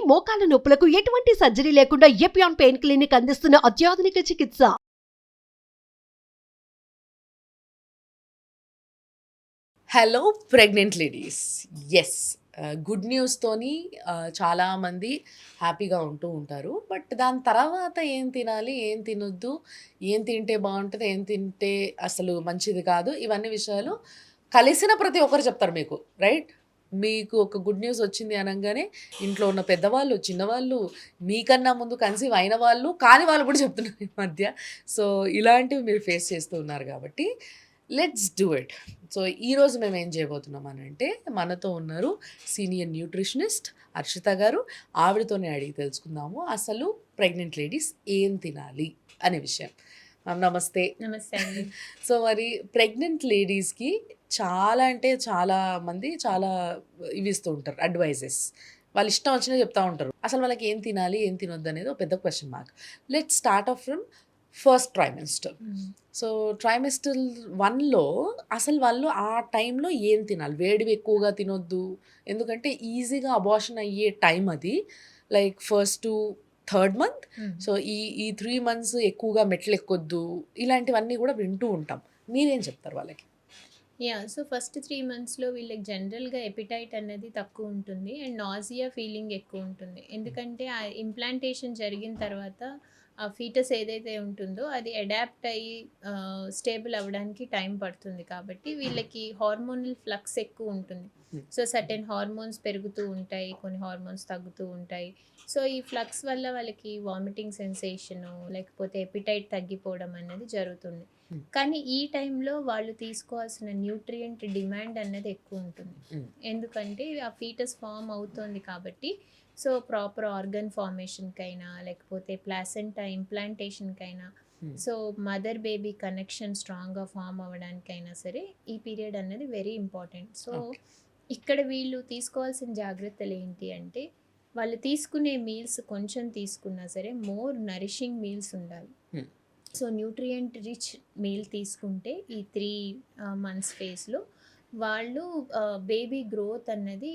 మోకాల నొప్పులకు ఎటువంటి సర్జరీ లేకుండా ఎపియాన్ పెయిన్ క్లినిక్ అందిస్తున్న అత్యాధునిక చికిత్స. Hello pregnant ladies. Yes, good న్యూస్తోని చాలామంది హ్యాపీగా ఉంటూ ఉంటారు. బట్ దాని తర్వాత ఏం తినాలి, ఏం తినొద్దు, ఏం తింటే బాగుంటుంది, ఏం తింటే అసలు మంచిది కాదు, ఇవన్నీ విషయాలు కలిసిన ప్రతి ఒక్కరు చెప్తారు మీకు, రైట్? మీకు ఒక గుడ్ న్యూస్ వచ్చింది అనగానే ఇంట్లో ఉన్న పెద్దవాళ్ళు, చిన్నవాళ్ళు, మీకన్నా ముందు కన్సీవ్ అయిన వాళ్ళు, కాని వాళ్ళు కూడా చెప్తున్నారు ఈ మధ్య. సో ఇలాంటివి మీరు ఫేస్ చేస్తూ ఉన్నారు కాబట్టి లెట్స్ డూ ఇట్. సో ఈరోజు మేము ఏం చేయబోతున్నాం అని అంటే, మనతో ఉన్నారు సీనియర్ న్యూట్రిషనిస్ట్ హర్షిత గారు. ఆవిడతోనే అడిగి తెలుసుకుందాము అసలు ప్రెగ్నెంట్ లేడీస్ ఏం తినాలి అనే విషయం. మ్యామ్ నమస్తే. నమస్తే అండి. సో మరి ప్రెగ్నెంట్ లేడీస్కి చాలా అంటే చాలా మంది చాలా ఇవి ఇస్తూ ఉంటారు, అడ్వైజెస్. వాళ్ళు ఇష్టం వచ్చినా చెప్తా ఉంటారు. అసలు వాళ్ళకి ఏం తినాలి, ఏం తినొద్దు అనేది ఒక పెద్ద question mark. Let start off from first trimester. So trimester 1లో అసలు వాళ్ళు ఆ టైంలో ఏం తినాలి? వేడివి ఎక్కువగా తినొద్దు, ఎందుకంటే ఈజీగా అబార్షన్ అయ్యే టైం అది, like first to third month. So ఈ 3 months ఎక్కువగా మెట్లు ఎక్కొద్దు, ఇలాంటివన్నీ కూడా వింటూ ఉంటాం. మీరేం చెప్తారు వాళ్ళకి? సో ఫస్ట్ 3 monthsలో వీళ్ళకి జనరల్గా ఎపిటైట్ అనేది తక్కువ ఉంటుంది అండ్ నాజియా ఫీలింగ్ ఎక్కువ ఉంటుంది. ఎందుకంటే ఆ ఇంప్లాంటేషన్ జరిగిన తర్వాత ఆ ఫీటస్ ఏదైతే ఉంటుందో అది అడాప్ట్ అయ్యి స్టేబుల్ అవ్వడానికి టైం పడుతుంది. కాబట్టి వీళ్ళకి హార్మోనల్ ఫ్లక్స్ ఎక్కువ ఉంటుంది. సో సర్టెన్ హార్మోన్స్ పెరుగుతూ ఉంటాయి, కొన్ని హార్మోన్స్ తగ్గుతూ ఉంటాయి. సో ఈ ఫ్లక్స్ వల్ల వాళ్ళకి వామిటింగ్ సెన్సేషను, లేకపోతే ఎపిటైట్ తగ్గిపోవడం అనేది జరుగుతుంది. కానీ ఈ టైంలో వాళ్ళు తీసుకోవాల్సిన న్యూట్రియంట్ డిమాండ్ అనేది ఎక్కువ ఉంటుంది. ఎందుకంటే ఆ ఫీటస్ ఫామ్ అవుతుంది కాబట్టి. సో ప్రాపర్ ఆర్గన్ ఫార్మేషన్కైనా, లేకపోతే ప్లాసెంటా ఇంప్లాంటేషన్కైనా, సో మదర్ బేబీ కనెక్షన్ స్ట్రాంగ్గా ఫామ్ అవ్వడానికైనా సరే ఈ పీరియడ్ అనేది వెరీ ఇంపార్టెంట్. సో ఇక్కడ వీళ్ళు తీసుకోవాల్సిన జాగ్రత్తలు ఏంటి అంటే, వాళ్ళు తీసుకునే మీల్స్ కొంచెం తీసుకున్నా సరే మోర్ నరిషింగ్ మీల్స్ ఉండాలి. సో న్యూట్రియంట్ రిచ్ మీల్ తీసుకుంటే ఈ 3 months ఫేజ్లో వాళ్ళు బేబీ గ్రోత్ అన్నది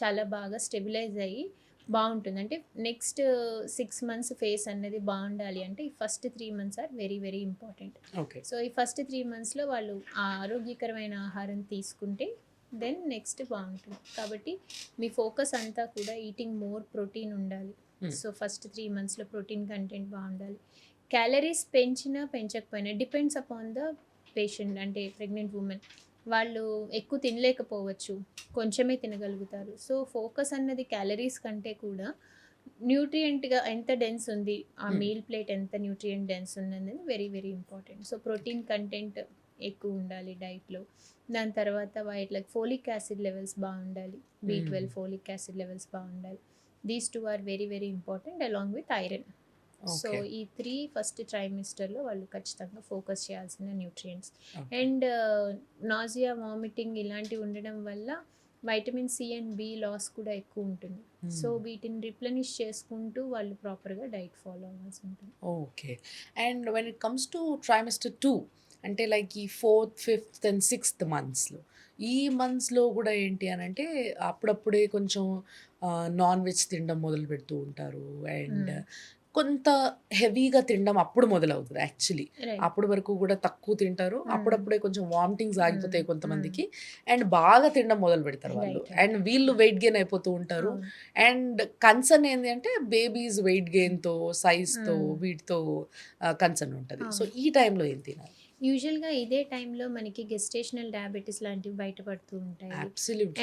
చాలా బాగా స్టెబిలైజ్ అయ్యి బాగుంటుంది. అంటే నెక్స్ట్ 6 months ఫేస్ అనేది బాగుండాలి అంటే ఈ first 3 months are very very important. Okay. So ఈ ఫస్ట్ 3 monthsలో వాళ్ళు ఆ ఆరోగ్యకరమైన ఆహారం తీసుకుంటే దెన్ నెక్స్ట్ బాగుంటుంది. కాబట్టి మీ ఫోకస్ అంతా కూడా ఈటింగ్ మోర్ ప్రోటీన్ ఉండాలి. సో ఫస్ట్ 3 monthsలో ప్రోటీన్ కంటెంట్ బాగుండాలి. క్యాలరీస్ పెంచినా పెంచకపోయినా డిపెండ్స్ అపాన్ ద పేషెంట్. అంటే ప్రెగ్నెంట్ ఉమెన్ వాళ్ళు ఎక్కువ తినలేకపోవచ్చు, కొంచెమే తినగలుగుతారు. సో ఫోకస్ అన్నది క్యాలరీస్ కంటే కూడా న్యూట్రియంట్గా ఎంత డెన్స్ ఉంది, ఆ మీల్ ప్లేట్ ఎంత న్యూట్రియంట్ డెన్స్ ఉంది అనేది very very important. So protein content ఎక్కువ ఉండాలి డైట్లో. దాని తర్వాత వాటికి ఫోలిక్ యాసిడ్ లెవెల్స్ బాగుండాలి, B12 ఫోలిక్ యాసిడ్ లెవెల్స్ బాగుండాలి. These 2 are very very important along with iron. So ఈ 3 ఫస్ట్ ట్రైమిస్టర్లో వాళ్ళు ఖచ్చితంగా ఫోకస్ చేయాల్సిన న్యూట్రియంట్స్. అండ్ నాజియా, వామిటింగ్ ఇలాంటివి ఉండడం వల్ల vitamin C and B loss కూడా ఎక్కువ ఉంటుంది. సో వీటిని రిప్లెనిష్ చేసుకుంటూ వాళ్ళు ప్రాపర్గా డైట్ ఫాలో అవ్వాల్సి ఉంటుంది. Okay. And when it comes to trimester 2, అంటే లైక్ ఈ 4th, 5th and 6th monthsలో, ఈ మంత్స్లో కూడా ఏంటి అని అంటే అప్పుడప్పుడే కొంచెం నాన్ వెజ్ తినడం మొదలు పెడుతూ ఉంటారు. అండ్ కొంత హెవీగా తినడం అప్పుడు మొదలవుతుంది యాక్చువల్లీ. అప్పటి వరకు కూడా తక్కువ తింటారు, అప్పుడప్పుడే కొంచెం వామిటింగ్స్ ఆగిపోతాయి కొంతమందికి, అండ్ బాగా తినడం మొదలు పెడతారు వాళ్ళు. అండ్ వీళ్ళు వెయిట్ గెయిన్ అయిపోతూ ఉంటారు. అండ్ కన్సర్న్ ఏంటి అంటే బేబీస్ వెయిట్ గెయిన్తో, సైజ్తో, వీటితో కన్సర్న్ ఉంటుంది. సో ఈ టైంలో ఏం తినాలి? యూజువల్గా ఇదే టైంలో మనకి గెస్టేషనల్ డయాబెటీస్ లాంటివి బయటపడుతూ ఉంటాయి.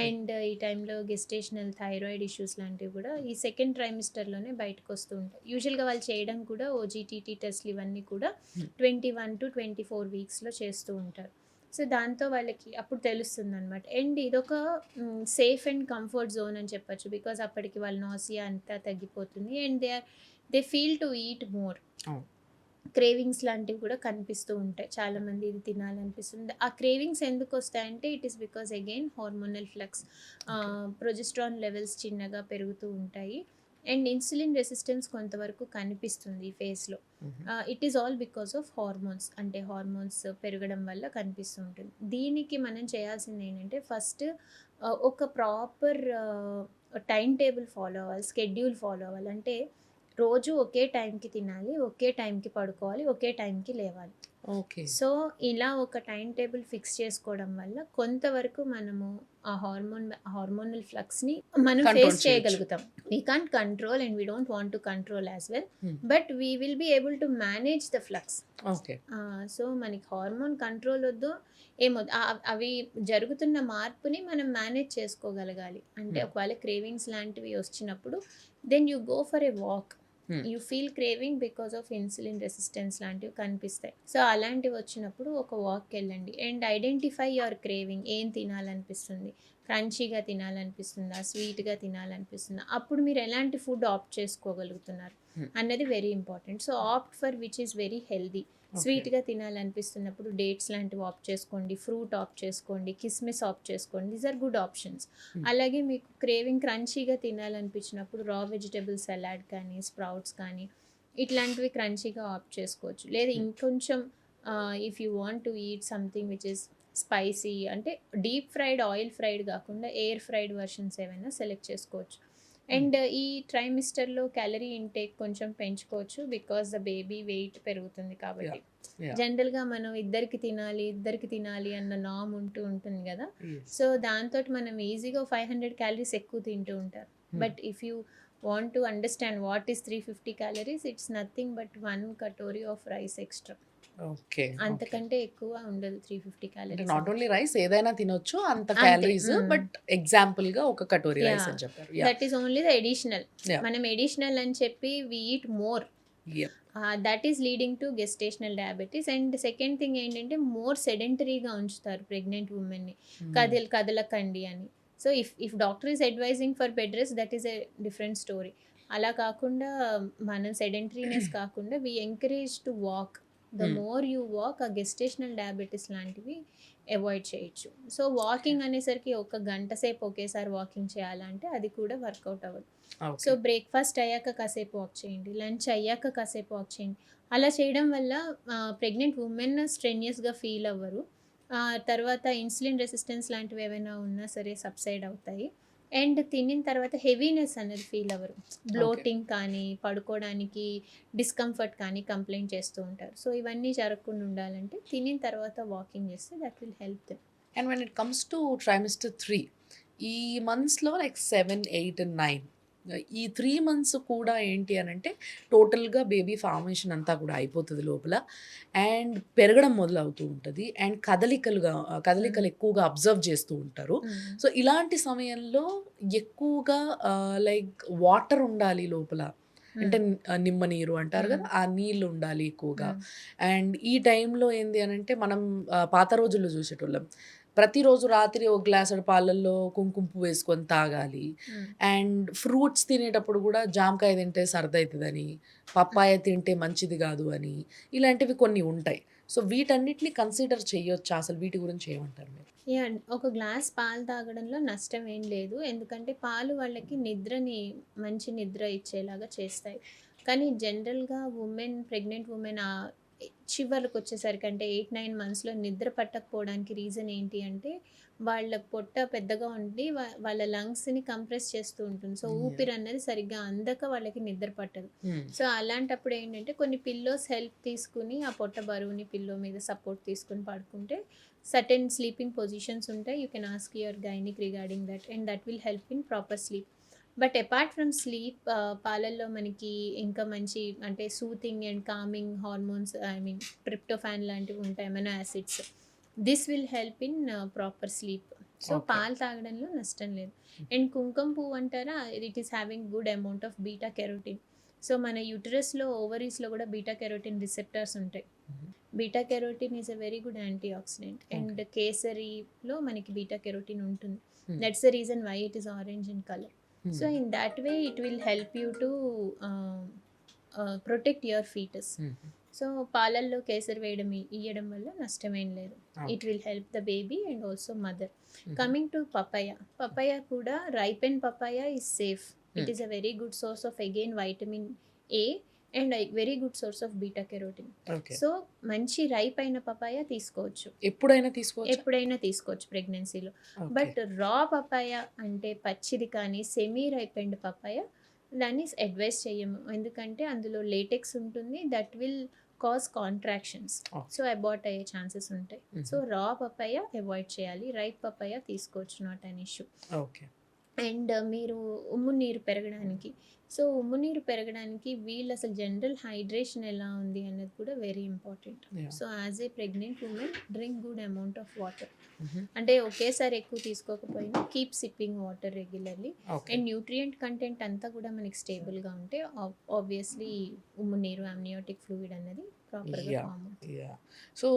అండ్ ఈ టైంలో గెస్టేషనల్ థైరాయిడ్ ఇష్యూస్ లాంటివి కూడా ఈ సెకండ్ ట్రైమిస్టర్లోనే బయటకు వస్తూ ఉంటాయి. యూజువల్గా వాళ్ళు చేయడం కూడా ఓజీటీటీ టెస్ట్లు ఇవన్నీ కూడా 21 to 24 weeksలో చేస్తూ ఉంటారు. సో దాంతో వాళ్ళకి అప్పుడు తెలుస్తుంది అనమాట. అండ్ ఇదొక సేఫ్ అండ్ కంఫర్ట్ జోన్ అని చెప్పచ్చు. బికాజ్ అప్పటికి వాళ్ళ నాసియా అంతా తగ్గిపోతుంది and they feel to eat more. Cravings లాంటివి కూడా కనిపిస్తూ ఉంటాయి. చాలామంది ఇది తినాలనిపిస్తుంది. ఆ క్రేవింగ్స్ ఎందుకు వస్తాయంటే it is because again hormonal flux, progesterone levels చిన్నగా పెరుగుతూ ఉంటాయి. అండ్ ఇన్సులిన్ రెసిస్టెన్స్ కొంతవరకు కనిపిస్తుంది ఈ ఫేస్లో. It is all because of hormones, అంటే హార్మోన్స్ పెరగడం వల్ల కనిపిస్తూ ఉంటుంది. దీనికి మనం చేయాల్సింది ఏంటంటే ఫస్ట్ ఒక ప్రాపర్ టైం టేబుల్ ఫాలో అవ్వాలి, స్కెడ్యూల్ ఫాలో అవ్వాలి. అంటే రోజు ఒకే టైంకి తినాలి, ఒకే టైంకి పడుకోవాలి, ఒకే టైంకి లేవాలి. ఓకే. సో ఇలా ఒక టైం టేబుల్ ఫిక్స్ చేసుకోవడం వల్ల కొంతవరకు మనము ఆ హార్మోనల్ ఫ్లక్స్ని మనం Control ఫేస్ చేయొచ్చు. చేయగలుగుతాం. We can't control and we don't want to control as well, Hmm. But we will be able to manage the flux. Okay. So మనకి హార్మోన్ కంట్రోల్ వద్దు, ఏమొద్దు, అవి జరుగుతున్న మార్పుని మనం మేనేజ్ చేసుకోగలగాలి. అంటే ఒకవేళ క్రేవింగ్స్ లాంటివి వచ్చినప్పుడు then you go for a walk. You feel craving because of insulin resistance లాంటివి కనిపిస్తాయి. సో అలాంటివి వచ్చినప్పుడు ఒక వాక్కి వెళ్ళండి అండ్ ఐడెంటిఫై యువర్ క్రేవింగ్. ఏం తినాలనిపిస్తుంది, క్రంచీగా తినాలనిపిస్తుందా, స్వీట్గా తినాలనిపిస్తుందా, అప్పుడు మీరు ఎలాంటి ఫుడ్ ఆప్ట్ చేసుకోగలుగుతున్నారు అన్నది very important. So opt for which is very healthy. స్వీట్గా తినాలనిపిస్తున్నప్పుడు డేట్స్ లాంటివి ఆప్ట్ చేసుకోండి, ఫ్రూట్ ఆప్ట్ చేసుకోండి, కిస్మిస్ ఆప్ట్ చేసుకోండి. These are good options. అలాగే మీకు క్రేవింగ్ క్రంచీగా తినాలనిపించినప్పుడు రా వెజిటబుల్ సలాడ్ కానీ, స్ప్రౌట్స్ కానీ ఇట్లాంటివి క్రంచీగా ఆప్ట్ చేసుకోవచ్చు. లేదా ఇంకొంచెం if you want to eat something which is spicy, అంటే డీప్ ఫ్రైడ్, ఆయిల్ ఫ్రైడ్ కాకుండా ఎయిర్ ఫ్రైడ్ వర్షన్స్ ఏమైనా సెలెక్ట్ చేసుకోవచ్చు. అండ్ ఈ ట్రైమిస్టర్లో క్యాలరీ ఇంటేక్ కొంచెం పెంచుకోవచ్చు బికాస్ ద బేబీ వెయిట్ పెరుగుతుంది కాబట్టి. Yeah. జనరల్గా మనం ఇద్దరికి తినాలి అన్న నామ్ ఉంటుంది కదా. Yes. సో దాంతో మనం ఈజీగా 500 క్యాలరీస్ ఎక్కువ తింటూ ఉంటారు. But if you want to understand what is 350 calories, it's nothing but 1 katori of rice extra. Okay. అంతకంటే ఎక్కువ ఉండదు 350 అంటే క్యాలరీస్. నాట్ ఓన్లీ రైస్ ఏదైనా తినొచ్చు అంత అంతే. క్యాలరీస్, బట్ ఎగ్జాంపుల్ గా ఒక కటోరీ రైస్ అని చెప్పారు. That is only the additional. Yeah. మనం ఎడిషనల్ అని చెప్పి we eat more. Yeah. That is leading to gestational diabetes. And second thing ఏంటంటే మోర్ సెడెంటరీగా ఉంచుతారు ప్రెగ్నెంట్ ఉమెన్ని. కదలకండి అని. So if doctor is advising for bed rest, that is a different story. అలా కాకుండా మనం సెడెంటరీనెస్ కాకుండా we encourage to walk. The more you walk, ఆ గెస్టేషనల్ డయాబెటీస్ లాంటివి అవాయిడ్ చేయొచ్చు. సో వాకింగ్ అనేసరికి ఒక గంట సేపు ఒకేసారి వాకింగ్ చేయాలంటే అది కూడా వర్కౌట్ అవ్వదు. సో బ్రేక్ఫాస్ట్ అయ్యాక కాసేపు వాక్ చేయండి, లంచ్ అయ్యాక కాసేపు వాక్ చేయండి. అలా చేయడం వల్ల ప్రెగ్నెంట్ ఉమెన్ స్ట్రెన్యూస్గా ఫీల్ అవ్వరు. తర్వాత ఇన్సులిన్ రెసిస్టెన్స్ లాంటివి ఏమైనా ఉన్నా సరే సబ్సైడ్ అవుతాయి. అండ్ తినిన తర్వాత హెవీనెస్ అనేది ఫీల్ అవ్వరు. బ్లోటింగ్ కానీ, పడుకోవడానికి డిస్కంఫర్ట్ కానీ కంప్లైంట్ చేస్తూ ఉంటారు. సో ఇవన్నీ జరగకుండా ఉండాలంటే తినిన తర్వాత వాకింగ్ చేస్తే that will help them. And when it comes to trimester 3, ఈ మంత్స్లో లైక్ 7, 8 and 9, ఈ 3 months కూడా ఏంటి అని అంటే టోటల్గా బేబీ ఫార్మేషన్ అంతా కూడా అయిపోతుంది లోపల, అండ్ పెరగడం మొదలవుతూ ఉంటుంది, అండ్ కదలికలు ఎక్కువగా అబ్జర్వ్ చేస్తూ ఉంటారు. సో ఇలాంటి సమయంలో ఎక్కువగా లైక్ వాటర్ ఉండాలి లోపల, అంటే నిమ్మ నీరు అంటారు కదా, ఆ నీళ్ళు ఉండాలి ఎక్కువగా. అండ్ ఈ టైంలో ఏంది అని అంటే మనం పాత రోజుల్లో చూసేటోళ్ళం, ప్రతిరోజు రాత్రి ఒక గ్లాసుడు పాలల్లో కుంకుమ పువ్వు వేసుకొని తాగాలి. అండ్ ఫ్రూట్స్ తినేటప్పుడు కూడా జామకాయ తింటే సర్దవుతుందని, పప్పాయ తింటే మంచిది కాదు అని, ఇలాంటివి కొన్ని ఉంటాయి. సో వీటన్నిటిని కన్సిడర్ చేయొచ్చా, అసలు వీటి గురించి ఏమంటారు మీరు? ఒక గ్లాస్ పాలు తాగడంలో నష్టం ఏం లేదు, ఎందుకంటే పాలు వాళ్ళకి మంచి నిద్ర ఇచ్చేలాగా చేస్తాయి. కానీ జనరల్గా ప్రెగ్నెంట్ ఉమెన్ చివరికి వచ్చేసరికి అంటే 8-9 monthsలో నిద్ర పట్టకపోవడానికి రీజన్ ఏంటి అంటే వాళ్ళ పొట్ట పెద్దగా ఉండి వాళ్ళ లంగ్స్ని కంప్రెస్ చేస్తూ ఉంటుంది. సో ఊపిరి అన్నది సరిగ్గా అందక వాళ్ళకి నిద్ర పట్టదు. సో అలాంటప్పుడు ఏంటంటే కొన్ని పిల్లోస్ హెల్ప్ తీసుకుని ఆ పొట్ట బరువుని పిల్లో మీద సపోర్ట్ తీసుకుని పడుకుంటే సర్టెన్ స్లీపింగ్ పొజిషన్స్ ఉంటాయి. You can ask your gynaec regarding that and that will help in proper sleep. But apart from sleep, పాలల్లో మనకి ఇంకా మంచి అంటే soothing and coming hormones, tryptophan లాంటివి ఉంటాయి, amino acids. This will help in proper sleep. So పాలు తాగడంలో నష్టం లేదు. అండ్ కుంకుమ పువ్వు అంటారా, it is having good amount of beta keratin. So మన యూటరస్లో, ఓవరీస్లో కూడా బీటా కెరోటిన్ రిసెప్టర్స్ ఉంటాయి. Beta carotene is a very good anti oxidant. And కేసరీలో మనకి బీటా కెరోటిన్ ఉంటుంది. That's the reason why it is orange in colour. So in that way it will help you to protect your fetus. So పాలల్లో కేసరి ఇయ్యడం వల్ల నష్టమేం లేదు. It will help the baby and also mother. Coming to papaya కూడా ripen papaya is safe. It is a very good source of again vitamin A and very good source of beta carotene. Okay. So మంచి ripe అయిన papaya తీసుకోవచ్చు, ఎప్పుడైనా తీసుకోవచ్చు. ఎప్పుడైనా తీసుకోవచ్చు ప్రెగ్నెన్సీలో. But రా పపాయ అంటే పచ్చిది కానీ సెమీ రైపెండ్ పపాయ దాన్ని అడ్వైస్ చేయము, ఎందుకంటే అందులో లేటెక్స్ ఉంటుంది, that will cause contractions, Okay. So abort అయ్యే ఛాన్సెస్ ఉంటాయి. సో రా పపాయ అవాయిడ్ చేయాలి, రైప్ పపాయ తీసుకోవచ్చు, not an issue. Okay. And మీరు ఉమ్ము నీరు పెరగడానికి, సో ఉమ్ము నీరు పెరగడానికి వీళ్ళు అసలు జనరల్ హైడ్రేషన్ ఎలా ఉంది అన్నది కూడా very important. Yeah. So as a pregnant women drink good amount of water, Mhm. అంటే ఒకేసారి ఎక్కువ తీసుకోకపోయినా keep sipping water regularly. Okay. And nutrient content అంతా కూడా మనకి స్టేబుల్గా ఉంటే ఆబ్వియస్లీ ఉమ్ము నీరు అమ్నియోటిక్ ఫ్లూయిడ్ అన్నది ప్రాపర్గా Yeah. ఫామ్ అవుతుంది. యా. సో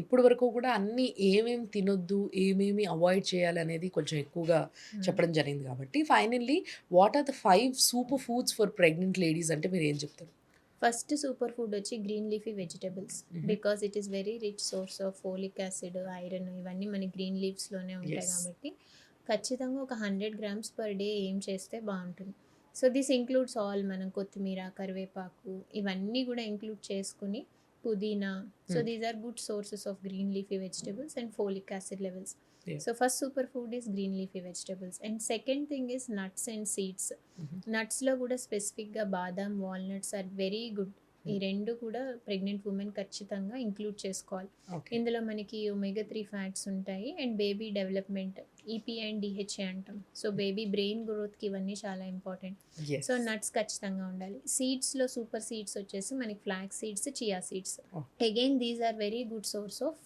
ఇప్పటి వరకు కూడా అన్ని ఏమేమి తినొద్దు, ఏమేమి అవాయిడ్ చేయాలి అనేది కొంచెం ఎక్కువగా చెప్పడం జరిగింది కాబట్టి finally what are the 5 super foods for pregnant ladies అంటే మీరు ఏం చెప్తారు? ఫస్ట్ సూపర్ ఫుడ్ వచ్చి green leafy vegetables, Mhm. Because it is very rich source of folic acid, iron, ఇవన్నీ మన గ్రీన్ లీవ్స్లోనే ఉంటాయి Yes. కాబట్టి ఖచ్చితంగా ఒక 100 grams per day ఏం చేస్తే బాగుంటుంది. సో దిస్ ఇంక్లూడ్స్ ఆల్, మనం కొత్తిమీర, కరివేపాకు ఇవన్నీ కూడా ఇంక్లూడ్ చేసుకుని, పుదీనా. So these are good sources of green leafy vegetables and folic acid levels. Yeah. So first super food is green leafy vegetables. And second thing is nuts and seeds. Mhm. నట్స్లో కూడా స్పెసిఫిక్గా బాదాం, walnuts are very good. ఈ రెండు కూడా pregnant women ఖచ్చితంగా include చేసుకోవాలి. Okay. ఇందులో మనకి omega-3 ఫ్యాట్స్ ఉంటాయి and baby development, EP and DHA అంటాం. సో బేబీ బ్రెయిన్ గ్రోత్కి ఇవన్నీ చాలా ఇంపార్టెంట్. Yes. సో నట్స్ ఖచ్చితంగా ఉండాలి. సీడ్స్లో సూపర్ సీడ్స్ వచ్చేసి మనకి flax seeds, chia seeds. Oh. Again these are very good source of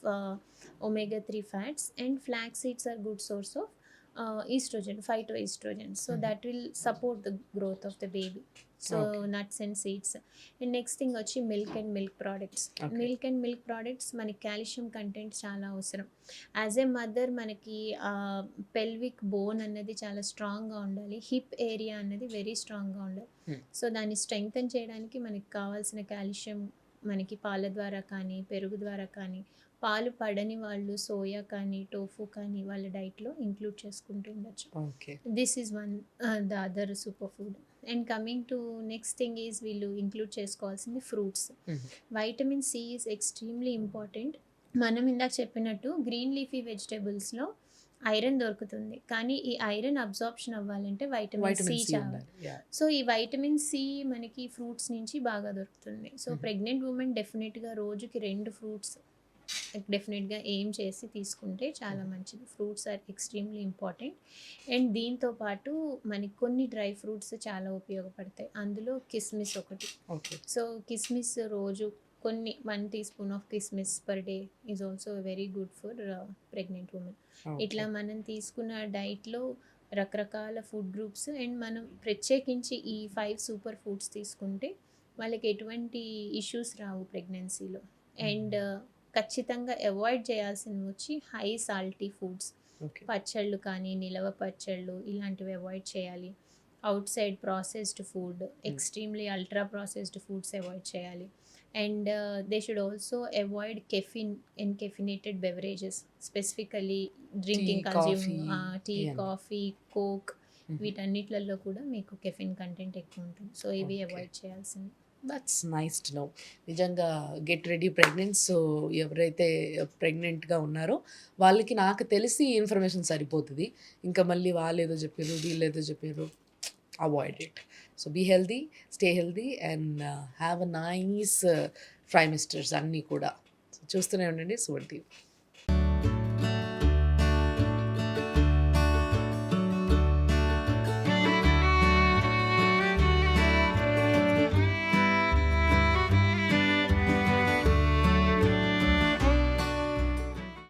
omega-3 fats and flax seeds are good source of estrogen, phytoestrogen. So Mhm. that will support the growth of the baby. So Okay. nuts and seeds. And next thing వచ్చి milk and milk products. Okay. Milk and milk products మనకి calcium content చాలా అవసరం. As a mother మనకి pelvic bone అన్నది చాలా స్ట్రాంగ్గా ఉండాలి, hip area అన్నది వెరీ స్ట్రాంగ్గా ఉండాలి. Hmm. సో దాన్ని స్ట్రెంగ్తన్ చేయడానికి మనకి కావాల్సిన కాల్షియం మనకి పాల ద్వారా కానీ పెరుగు ద్వారా కానీ, పాలు పడని వాళ్ళు సోయా కానీ టోఫు కానీ వాళ్ళ డైట్లో ఇంక్లూడ్ చేసుకుంటూ ఉండొచ్చు. Okay. This is one the other super food. And coming to next thing is వీళ్ళు ఇంక్లూడ్ చేసుకోవాల్సింది fruits. Mhm. Vitamin C is extremely important. మనం ఇందాక చెప్పినట్టు గ్రీన్ లీఫీ వెజిటేబుల్స్లో ఐరన్ దొరుకుతుంది, కానీ ఈ ఐరన్ అబ్జార్ప్షన్ అవ్వాలంటే వైటమిన్ సి వైటమిన్ సి చావాలి. ఉండాలి. యా. సో ఈ వైటమిన్ సి మనకి ఫ్రూట్స్ నుంచి బాగా దొరుకుతుంది. So Mhm. ప్రెగ్నెంట్ ఉమెన్ డెఫినెట్గా రోజుకి 2 ఫ్రూట్స్ డెఫినెట్గా ఏం చేసి తీసుకుంటే చాలా మంచిది. Fruits are extremely important. And దీంతో పాటు మనకి కొన్ని డ్రై ఫ్రూట్స్ చాలా ఉపయోగపడతాయి, అందులో కిస్మిస్ ఒకటి. ఓకే. సో కిస్మిస్ రోజు కొన్ని 1 teaspoon ఆఫ్ కిస్మిస్ per day is also very good for pregnant women. ఇట్లా మనం తీసుకున్న డైట్లో రకరకాల ఫుడ్ గ్రూప్స్, అండ్ మనం ప్రత్యేకించి ఈ 5 సూపర్ ఫుడ్స్ తీసుకుంటే వాళ్ళకి ఎటువంటి ఇష్యూస్ రావు ప్రెగ్నెన్సీలో. అండ్ ఖచ్చితంగా అవాయిడ్ చేయాల్సినవి వచ్చి హై సాల్టీ ఫుడ్స్, ఓకే. పచ్చళ్ళు కానీ నిలవ పచ్చళ్ళు ఇలాంటివి అవాయిడ్ చేయాలి. Outside processed food, extremely ultra processed foods avoid చేయాలి. And they should also avoid caffeine and caffeinated beverages, specifically drinking Tea, consume, coffee, tea, ఇవన్నీ. Coffee, coke, Mhm. వీటన్నిట్లలో కూడా మీకు కెఫిన్ కంటెంట్ ఎక్కువ ఉంటుంది. సో ఇవి Okay. Avoid చేయాల్సింది. That's nice to know. నిజంగా గెట్ రెడీ ప్రెగ్నెంట్. సో ఎవరైతే ప్రెగ్నెంట్గా ఉన్నారో వాళ్ళకి నాకు తెలిసి ఇన్ఫర్మేషన్ సరిపోతుంది. ఇంకా మళ్ళీ వాళ్ళు ఏదో చెప్పారు, వీళ్ళు ఏదో చెప్పారు, avoid it. So be healthy, stay healthy and have a nice trimesters అన్నీ కూడా. చూస్తూనే ఉండండి సుమన్ టీవీ.